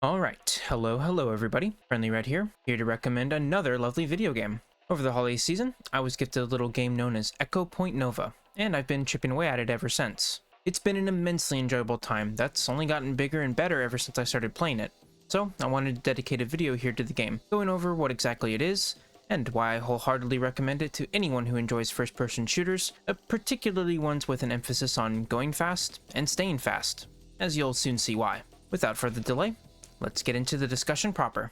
Alright, hello everybody, Friendly Red here to recommend another lovely video game. Over the holiday season, I was gifted a little game known as Echo Point Nova, and I've been chipping away at it ever since. It's been an immensely enjoyable time that's only gotten bigger and better ever since I started playing it. So I wanted to dedicate a video here to the game, going over what exactly it is, and why I wholeheartedly recommend it to anyone who enjoys first-person shooters, particularly ones with an emphasis on going fast and staying fast, as you'll soon see why. Without further delay, let's get into the discussion proper.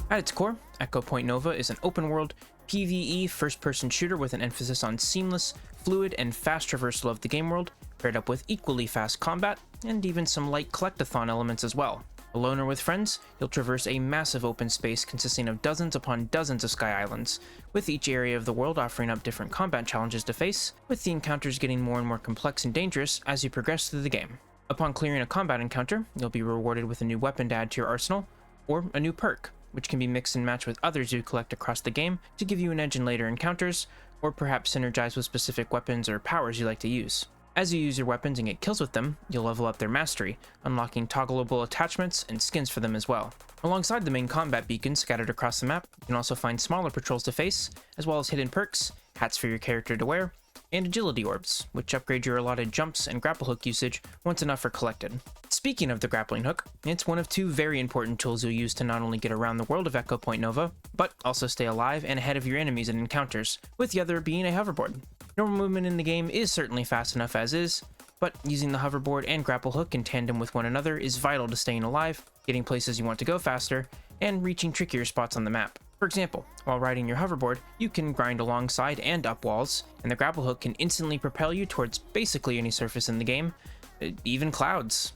At its core, Echo Point Nova is an open-world, PvE first-person shooter with an emphasis on seamless, fluid, and fast traversal of the game world, paired up with equally fast combat, and even some light collectathon elements as well. Alone or with friends, you'll traverse a massive open space consisting of dozens upon dozens of sky islands, with each area of the world offering up different combat challenges to face, with the encounters getting more and more complex and dangerous as you progress through the game. Upon clearing a combat encounter, you'll be rewarded with a new weapon to add to your arsenal, or a new perk, which can be mixed and matched with others you collect across the game to give you an edge in later encounters, or perhaps synergize with specific weapons or powers you like to use. As you use your weapons and get kills with them, you'll level up their mastery, unlocking toggleable attachments and skins for them as well. Alongside the main combat beacons scattered across the map, you can also find smaller patrols to face, as well as hidden perks, hats for your character to wear, and agility orbs, which upgrade your allotted jumps and grapple hook usage once enough are collected. Speaking of the grappling hook, it's one of two very important tools you'll use to not only get around the world of Echo Point Nova, but also stay alive and ahead of your enemies in encounters, with the other being a hoverboard. Normal movement in the game is certainly fast enough as is, but using the hoverboard and grapple hook in tandem with one another is vital to staying alive, getting places you want to go faster, and reaching trickier spots on the map. For example, while riding your hoverboard, you can grind alongside and up walls, and the grapple hook can instantly propel you towards basically any surface in the game, even clouds.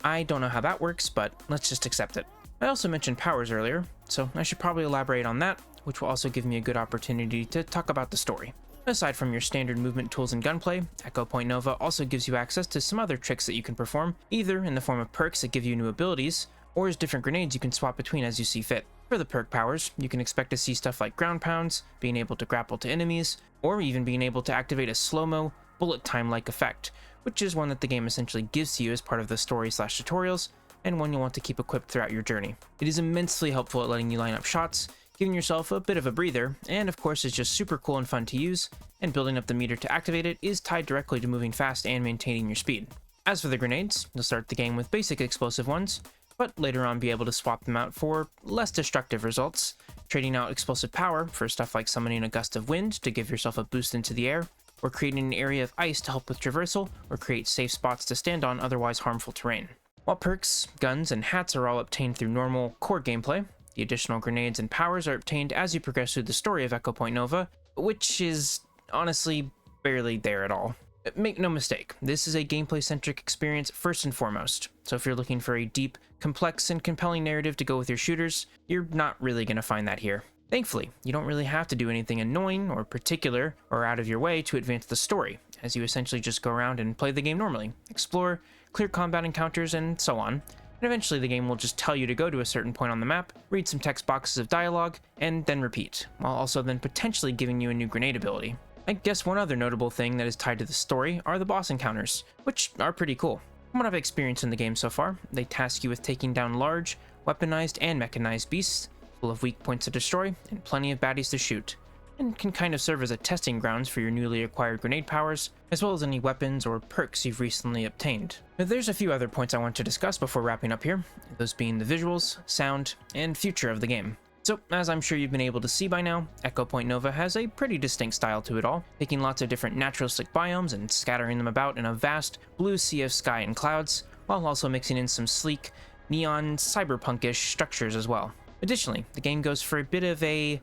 I don't know how that works, but let's just accept it. I also mentioned powers earlier, so I should probably elaborate on that, which will also give me a good opportunity to talk about the story. Aside from your standard movement tools and gunplay, Echo Point Nova also gives you access to some other tricks that you can perform, either in the form of perks that give you new abilities, or as different grenades you can swap between as you see fit. For the perk powers, you can expect to see stuff like ground pounds, being able to grapple to enemies, or even being able to activate a slow-mo, bullet time-like effect, which is one that the game essentially gives to you as part of the story/tutorials, and one you'll want to keep equipped throughout your journey. It is immensely helpful at letting you line up shots, giving yourself a bit of a breather, and of course is just super cool and fun to use, and building up the meter to activate it is tied directly to moving fast and maintaining your speed. As for the grenades, you'll start the game with basic explosive ones, but later on be able to swap them out for less destructive results, trading out explosive power for stuff like summoning a gust of wind to give yourself a boost into the air, or creating an area of ice to help with traversal, or create safe spots to stand on otherwise harmful terrain. While perks, guns, and hats are all obtained through normal core gameplay, the additional grenades and powers are obtained as you progress through the story of Echo Point Nova, which is honestly barely there at all. Make no mistake, this is a gameplay-centric experience first and foremost, so if you're looking for a deep, complex, and compelling narrative to go with your shooters, you're not really going to find that here. Thankfully, you don't really have to do anything annoying or particular or out of your way to advance the story, as you essentially just go around and play the game normally, explore, clear combat encounters, and so on, and eventually the game will just tell you to go to a certain point on the map, read some text boxes of dialogue, and then repeat, while also then potentially giving you a new grenade ability. I guess one other notable thing that is tied to the story are the boss encounters, which are pretty cool. From what I've experienced in the game so far, they task you with taking down large, weaponized and mechanized beasts, full of weak points to destroy, and plenty of baddies to shoot, and can kind of serve as a testing grounds for your newly acquired grenade powers, as well as any weapons or perks you've recently obtained. Now, there's a few other points I want to discuss before wrapping up here, those being the visuals, sound, and future of the game. So, as I'm sure you've been able to see by now, Echo Point Nova has a pretty distinct style to it all, picking lots of different naturalistic biomes and scattering them about in a vast blue sea of sky and clouds, while also mixing in some sleek, neon, cyberpunkish structures as well. Additionally, the game goes for a bit of a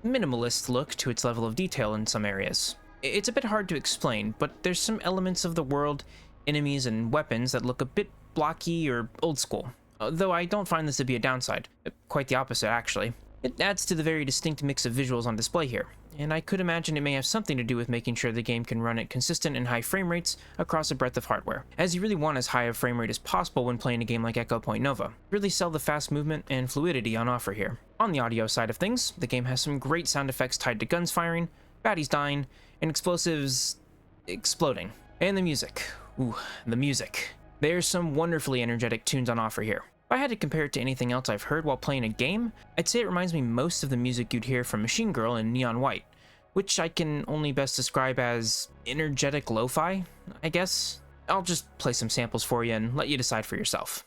minimalist look to its level of detail in some areas. It's a bit hard to explain, but there's some elements of the world, enemies, and weapons that look a bit blocky or old school. Though I don't find this to be a downside. Quite the opposite, actually. It adds to the very distinct mix of visuals on display here, and I could imagine it may have something to do with making sure the game can run at consistent and high frame rates across a breadth of hardware, as you really want as high a frame rate as possible when playing a game like Echo Point Nova. Really sell the fast movement and fluidity on offer here. On the audio side of things, the game has some great sound effects tied to guns firing, baddies dying, and explosives exploding. And the music. Ooh, the music. There's some wonderfully energetic tunes on offer here. If I had to compare it to anything else I've heard while playing a game, I'd say it reminds me most of the music you'd hear from Machine Girl in Neon White, which I can only best describe as energetic lo-fi, I guess. I'll just play some samples for you and let you decide for yourself.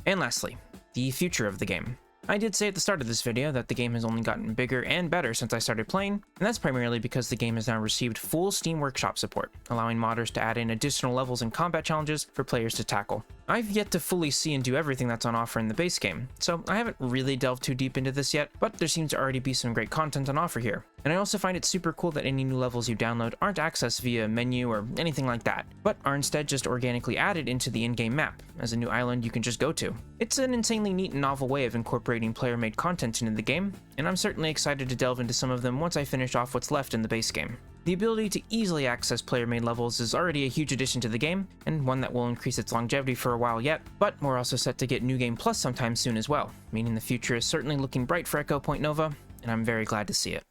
And lastly, the future of the game. I did say at the start of this video that the game has only gotten bigger and better since I started playing, and that's primarily because the game has now received full Steam Workshop support, allowing modders to add in additional levels and combat challenges for players to tackle. I've yet to fully see and do everything that's on offer in the base game, so I haven't really delved too deep into this yet, but there seems to already be some great content on offer here. And I also find it super cool that any new levels you download aren't accessed via menu or anything like that, but are instead just organically added into the in-game map, as a new island you can just go to. It's an insanely neat and novel way of incorporating player-made content into the game, and I'm certainly excited to delve into some of them once I finish off what's left in the base game. The ability to easily access player-made levels is already a huge addition to the game, and one that will increase its longevity for a while yet, but we're also set to get New Game Plus sometime soon as well, meaning the future is certainly looking bright for Echo Point Nova, and I'm very glad to see it.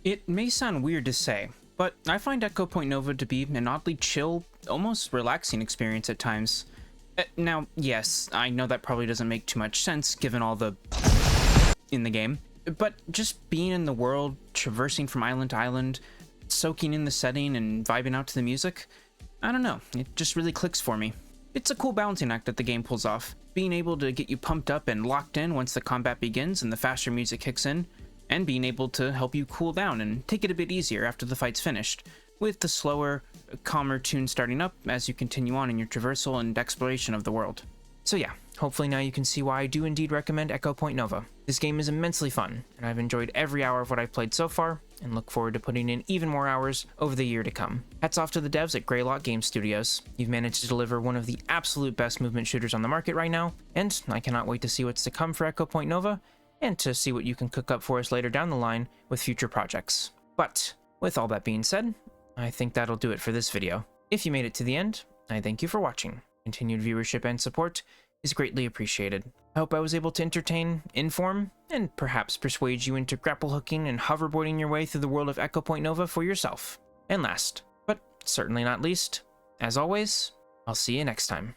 It may sound weird to say, but I find Echo Point Nova to be an oddly chill, almost relaxing experience at times. Now, yes, I know that probably doesn't make too much sense given all the in the game, but just being in the world, traversing from island to island, soaking in the setting and vibing out to the music, I don't know, it just really clicks for me. It's a cool balancing act that the game pulls off, being able to get you pumped up and locked in once the combat begins and the faster music kicks in, and being able to help you cool down and take it a bit easier after the fight's finished, with the slower, calmer tune starting up as you continue on in your traversal and exploration of the world. So yeah, hopefully now you can see why I do indeed recommend Echo Point Nova. This game is immensely fun, and I've enjoyed every hour of what I've played so far, and look forward to putting in even more hours over the year to come. Hats off to the devs at Greylock Game Studios. You've managed to deliver one of the absolute best movement shooters on the market right now, and I cannot wait to see what's to come for Echo Point Nova, and to see what you can cook up for us later down the line with future projects. But, with all that being said, I think that'll do it for this video. If you made it to the end, I thank you for watching. Continued viewership and support is greatly appreciated. I hope I was able to entertain, inform, and perhaps persuade you into grapple hooking and hoverboarding your way through the world of Echo Point Nova for yourself. And last, but certainly not least, as always, I'll see you next time.